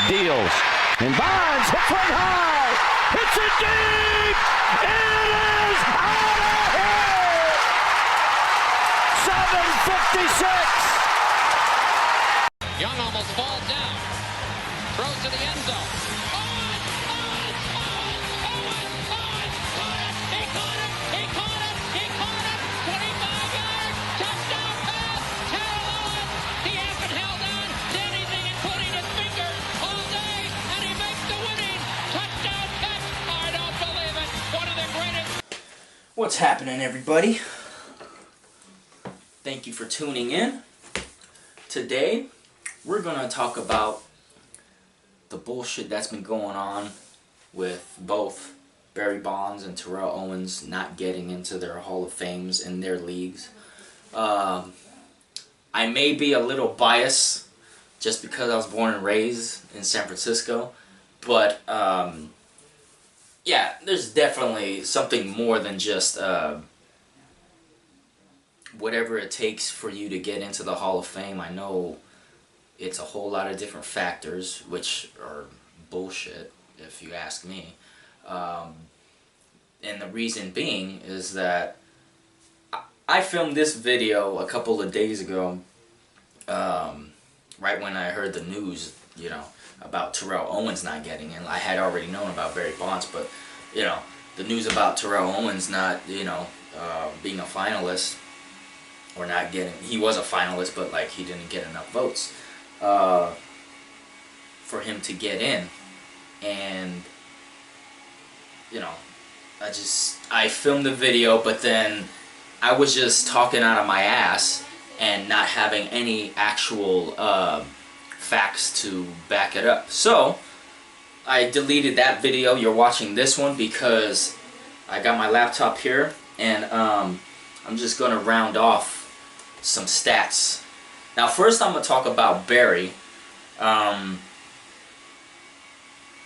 deals. And Bonds hits one high. Hits it deep. It is out of here. 7:56. Young almost falls down. Throws to the end zone. Owens! Owens! Owens! Owens! Owens! Caught it! He caught it! He caught it! He caught it! 25 yards! Touchdown pass! Terrell Owens! He hasn't held on to anything, including his fingers, all day, and he makes the winning touchdown catch! I don't believe it! One of the greatest... What's happening, everybody? Thank you for tuning in. Today, we're going to talk about the bullshit that's been going on with both Barry Bonds and Terrell Owens not getting into their Hall of Fames in their leagues. I may be a little biased just because I was born and raised in San Francisco, but yeah, there's definitely something more than just whatever it takes for you to get into the Hall of Fame. I know it's a whole lot of different factors, which are bullshit, if you ask me. And the reason being is that I filmed this video a couple of days ago, right when I heard the news, you know, about Terrell Owens not getting in. I had already known about Barry Bonds, but, you know, the news about Terrell Owens not, you know, being a finalist, or not getting, he was a finalist, but like he didn't get enough votes for him to get in. And you know, I filmed the video, but then I was just talking out of my ass and not having any actual facts to back it up. So I deleted that video. You're watching this one because I got my laptop here, and I'm just gonna round off some stats. Now first I'm going to talk about Barry,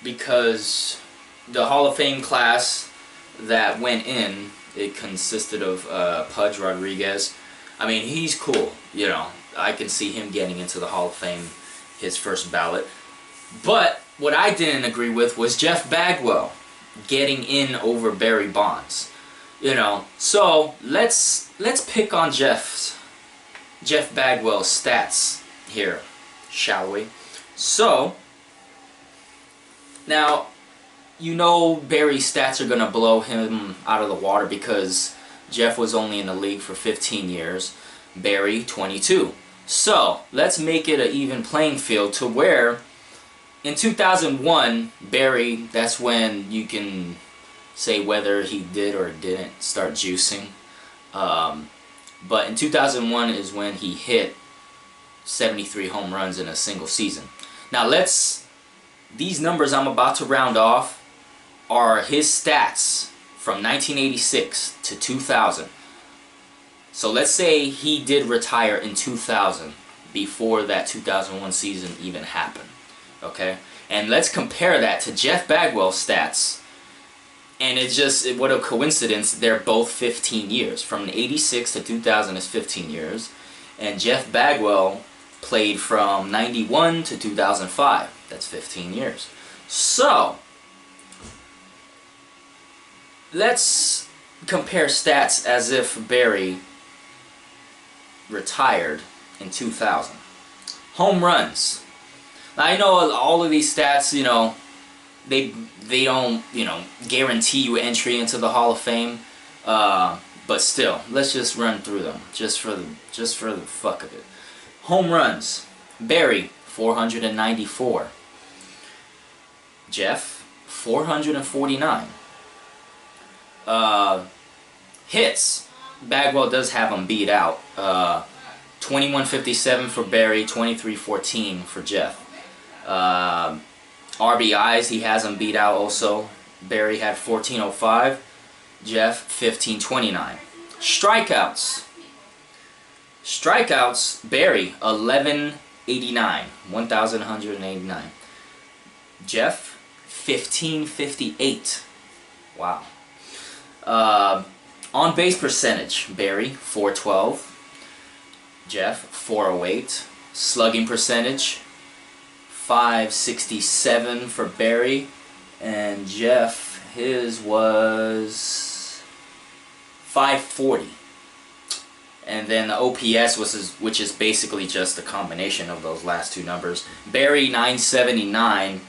because the Hall of Fame class that went in, it consisted of Pudge Rodriguez. I mean, he's cool, you know, I can see him getting into the Hall of Fame, his first ballot. But what I didn't agree with was Jeff Bagwell getting in over Barry Bonds, you know. So let's pick on Jeff Bagwell's stats here, shall we? So, now, you know Barry's stats are going to blow him out of the water because Jeff was only in the league for 15 years, Barry 22. So, let's make it an even playing field to where in 2001, Barry, that's when you can say whether he did or didn't start juicing. But in 2001 is when he hit 73 home runs in a single season. Now these numbers I'm about to round off are his stats from 1986 to 2000. So let's say he did retire in 2000 before that 2001 season even happened. Okay? And let's compare that to Jeff Bagwell's stats. And it's just, what a coincidence, they're both 15 years. From 86 to 2000 is 15 years. And Jeff Bagwell played from 91 to 2005. That's 15 years. So, let's compare stats as if Barry retired in 2000. Home runs. Now, I know all of these stats, you know, they don't, you know, guarantee you entry into the Hall of Fame, but still, let's just run through them just for the fuck of it. Home runs: Barry 494, Jeff 449. Hits, Bagwell does have him beat out. 2157 for Barry, 2314 for Jeff. RBIs, he has him beat out also. Barry had 1405, Jeff 1529. Strikeouts, Barry 1189, 1189. Jeff 1558. Wow. On base percentage, Barry 412, Jeff 408. Slugging percentage 567 for Barry, and Jeff, his was 540. And then the OPS which is basically just a combination of those last two numbers. Barry 979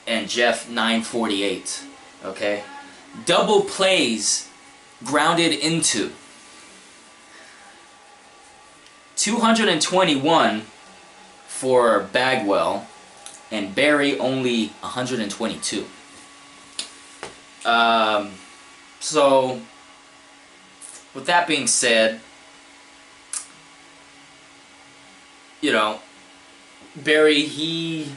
and Jeff 948. Okay? Double plays grounded into 221 for Bagwell, and Barry only 122. So with that being said, you know, Barry, he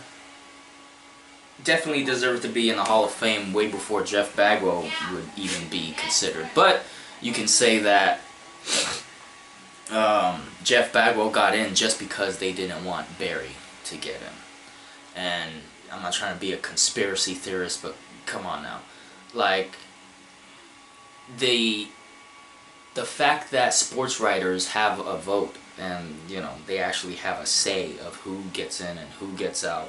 definitely deserved to be in the Hall of Fame way before Jeff Bagwell would even be considered. But you can say that Jeff Bagwell got in just because they didn't want Barry to get in. And I'm not trying to be a conspiracy theorist, but come on now. Like, the fact that sports writers have a vote and, you know, they actually have a say of who gets in and who gets out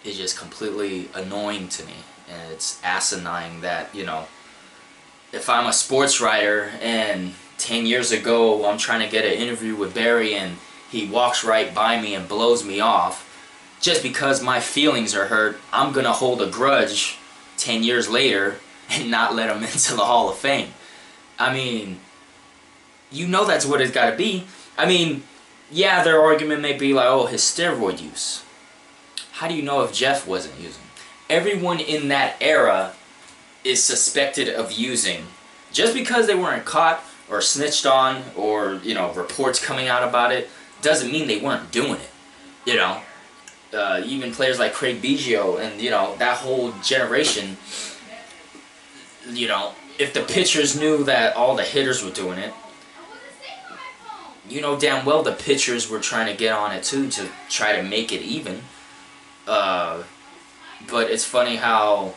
is just completely annoying to me. And it's asinine that, you know, if I'm a sports writer and 10 years ago I'm trying to get an interview with Barry and he walks right by me and blows me off, just because my feelings are hurt, I'm gonna hold a grudge 10 years later and not let him into the Hall of Fame. I mean, you know that's what it's gotta be. I mean, yeah, their argument may be like, oh, his steroid use. How do you know if Jeff wasn't using? Everyone in that era is suspected of using. Just because they weren't caught or snitched on or, you know, reports coming out about it doesn't mean they weren't doing it. You know, even players like Craig Biggio and, you know, that whole generation, you know, if the pitchers knew that all the hitters were doing it, you know damn well the pitchers were trying to get on it too to try to make it even. But it's funny how,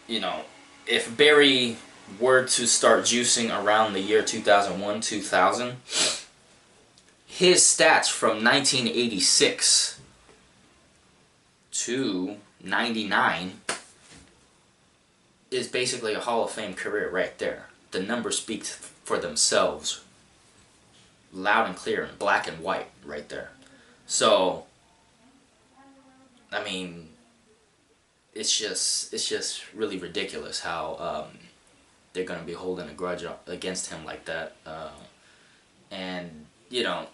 you know, if Barry were to start juicing around the year 2001, 2000, his stats from 1986 to 99 is basically a Hall of Fame career right there. The numbers speak for themselves, loud and clear, in black and white right there. So, I mean, it's just really ridiculous how they're going to be holding a grudge against him like that. And, you know,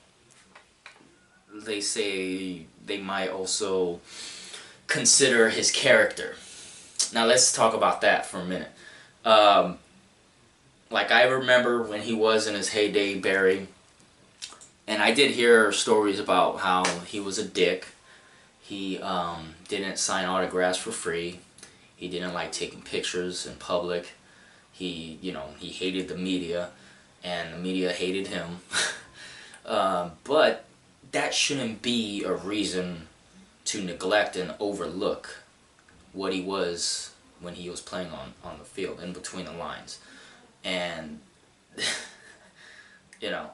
they say they might also consider his character. Now let's talk about that for a minute. Like, I remember when he was in his heyday, Barry, and I did hear stories about how he was a dick. He didn't sign autographs for free. He didn't like taking pictures in public. He, you know, he hated the media, and the media hated him. But that shouldn't be a reason to neglect and overlook what he was when he was playing on the field, in between the lines. And, you know,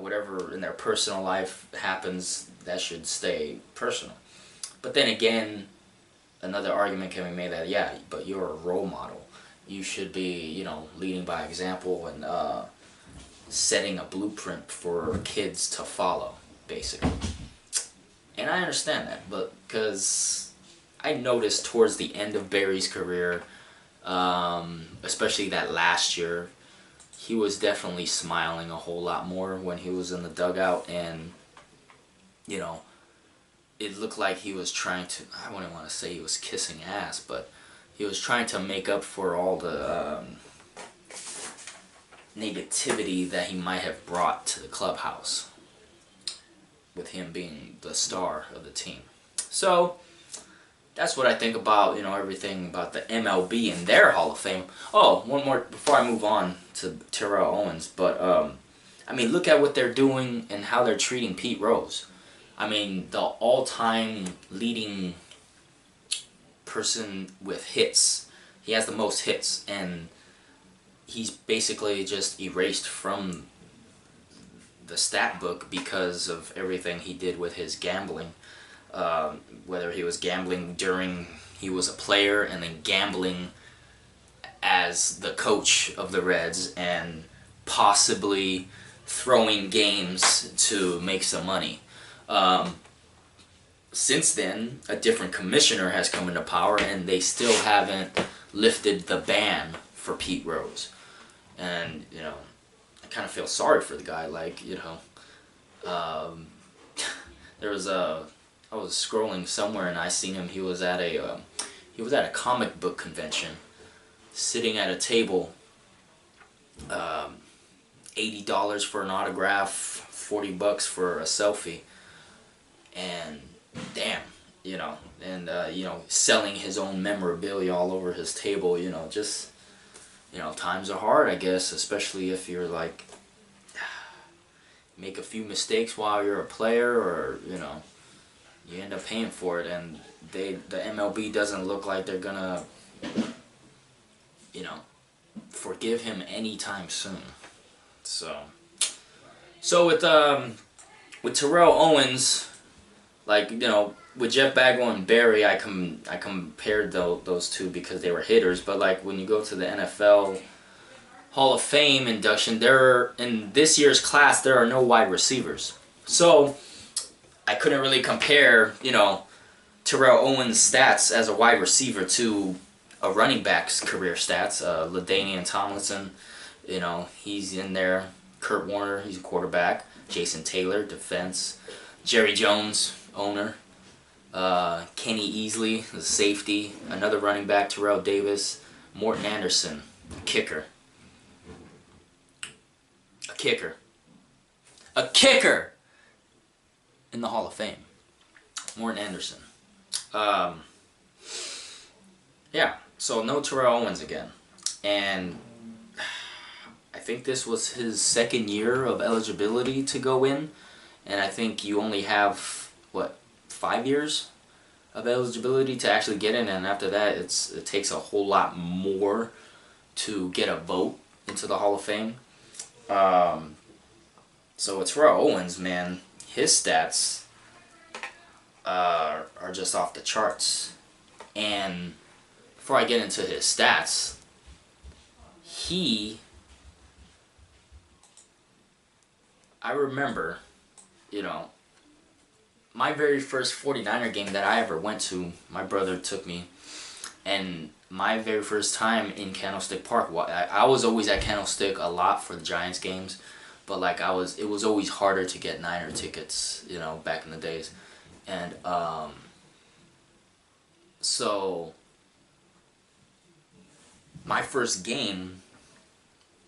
whatever in their personal life happens, that should stay personal. But then again, another argument can be made that, yeah, but you're a role model. You should be, you know, leading by example and setting a blueprint for kids to follow, basically. And I understand that, but because I noticed towards the end of Barry's career, especially that last year, he was definitely smiling a whole lot more when he was in the dugout, and, you know, it looked like he was trying to, I wouldn't want to say he was kissing ass, but he was trying to make up for all the negativity that he might have brought to the clubhouse with him being the star of the team. So that's what I think about, you know, everything about the MLB and their Hall of Fame. Oh, one more before I move on to Terrell Owens, but I mean, look at what they're doing and how they're treating Pete Rose. I mean, the all-time leading person with hits. He has the most hits, and he's basically just erased from the stat book because of everything he did with his gambling. Whether he was gambling during he was a player and then gambling as the coach of the Reds and possibly throwing games to make some money. Since then, a different commissioner has come into power, and they still haven't lifted the ban for Pete Rose. And, you know, I kind of feel sorry for the guy. Like, you know, there was I was scrolling somewhere and I seen him. He was at a comic book convention, sitting at a table. $80 for an autograph, $40 for a selfie, and damn, you know, and you know, selling his own memorabilia all over his table. You know, just, you know, times are hard, I guess, especially if you're like make a few mistakes while you're a player, or, you know, you end up paying for it, and the MLB doesn't look like they're gonna, you know, forgive him anytime soon. So with Terrell Owens, like, you know, with Jeff Bagwell and Barry, I compared those two because they were hitters. But like when you go to the NFL Hall of Fame induction, in this year's class there are no wide receivers. So I couldn't really compare, you know, Terrell Owens' stats as a wide receiver to a running back's career stats. LaDainian Tomlinson, you know, he's in there. Kurt Warner, he's a quarterback. Jason Taylor, defense. Jerry Jones, owner. Kenny Easley, the safety. Another running back, Terrell Davis. Morton Anderson, kicker. A kicker. A kicker! In the Hall of Fame. Morton Anderson. Yeah, so no Terrell Owens again. And I think this was his second year of eligibility to go in. And I think you only have, what, 5 years of eligibility to actually get in. And after that, it takes a whole lot more to get a vote into the Hall of Fame. So with Terrell Owens, man, his stats are just off the charts. And before I get into his stats, I remember, you know, my very first 49er game that I ever went to, my brother took me, and my very first time in Candlestick Park, I was always at Candlestick a lot for the Giants games, but like it was always harder to get Niner tickets, you know, back in the days. And so my first game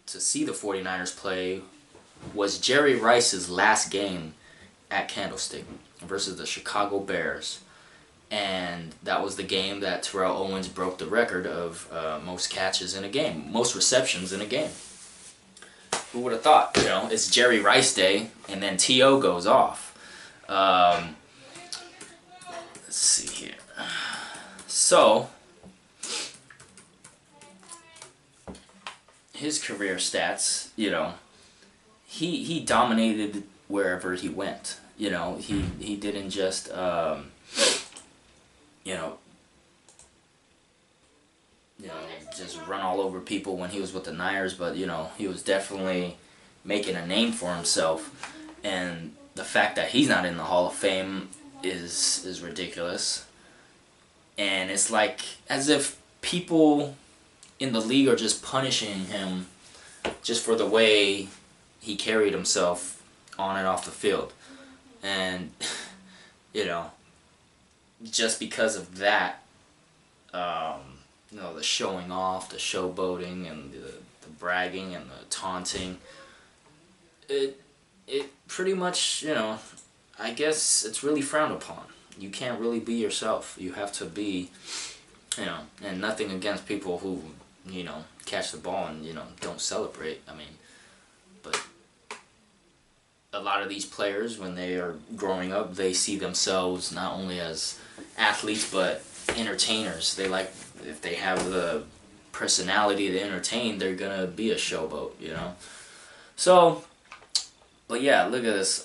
to see the 49ers play was Jerry Rice's last game at Candlestick versus the Chicago Bears. And that was the game that Terrell Owens broke the record of most catches in a game, most receptions in a game. Who would have thought? You know, it's Jerry Rice Day, and then T.O. goes off. Let's see here. So, his career stats, you know, he dominated wherever he went. You know, he didn't just, you know, just run all over people when he was with the Niners, but, you know, he was definitely making a name for himself. And the fact that he's not in the Hall of Fame is ridiculous. And it's like as if people in the league are just punishing him just for the way he carried himself on and off the field. And, you know, just because of that, you know, the showing off, the showboating, and the bragging and the taunting, it pretty much, you know, I guess it's really frowned upon. You can't really be yourself. You have to be, you know, and nothing against people who, you know, catch the ball and, you know, don't celebrate. I mean, but a lot of these players, when they are growing up, they see themselves not only as athletes but entertainers. They like, if they have the personality to entertain, they're gonna be a showboat, you know. So But yeah, look at this.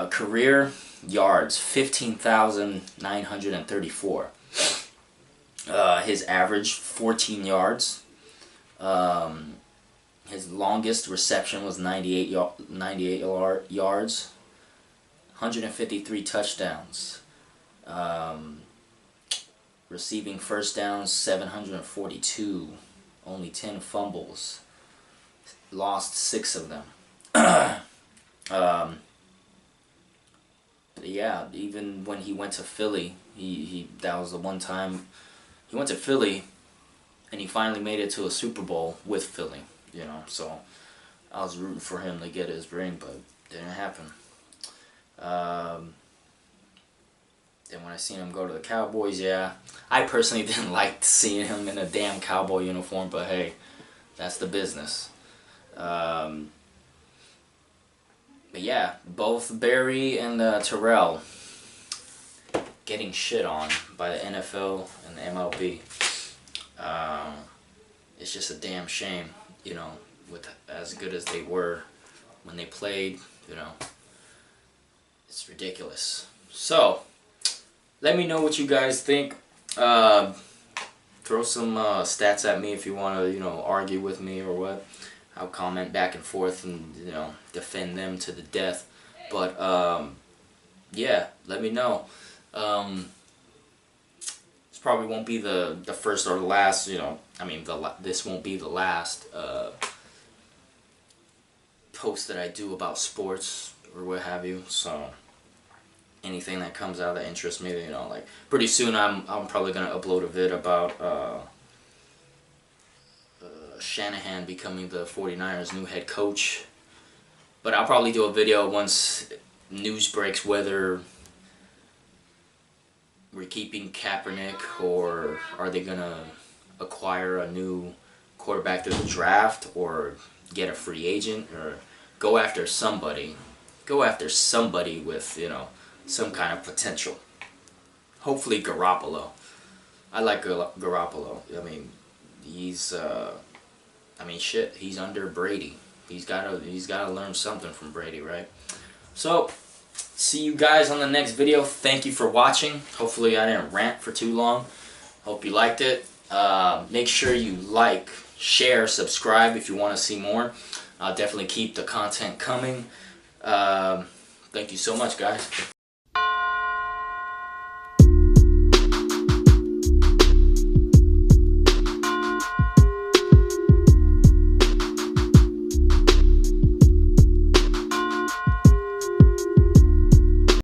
Career yards, 15,934. His average, 14 yards. His longest reception was 98 yards. 153 touchdowns. Receiving first downs, 742. Only 10 fumbles. Lost 6 of them. Yeah, even when he went to Philly, he that was the one time he went to Philly, and he finally made it to a Super Bowl with Philly. You know, so I was rooting for him to get his ring, but didn't happen. Then when I seen him go to the Cowboys, yeah, I personally didn't like seeing him in a damn cowboy uniform, but hey, that's the business. But yeah, both Barry and Terrell getting shit on by the NFL and the MLB. It's just a damn shame, you know, with as good as they were when they played, you know. It's ridiculous. So, let me know what you guys think. Throw some stats at me if you want to, you know, argue with me or what. I'll comment back and forth and, you know, defend them to the death. But, yeah, let me know. This probably won't be the first or the last, you know, I mean, this won't be the last post that I do about sports or what have you. So, anything that comes out that interests me, you know, like, pretty soon I'm probably going to upload a vid about Shanahan becoming the 49ers' new head coach. But I'll probably do a video once news breaks whether we're keeping Kaepernick or are they going to acquire a new quarterback through the draft or get a free agent or go after somebody. Go after somebody with, you know, some kind of potential. Hopefully Garoppolo. I like Garoppolo. I mean, he's shit, he's under Brady. He's gotta learn something from Brady, right? So, see you guys on the next video. Thank you for watching. Hopefully I didn't rant for too long. Hope you liked it. Make sure you like, share, subscribe if you want to see more. I'll definitely keep the content coming. Thank you so much, guys.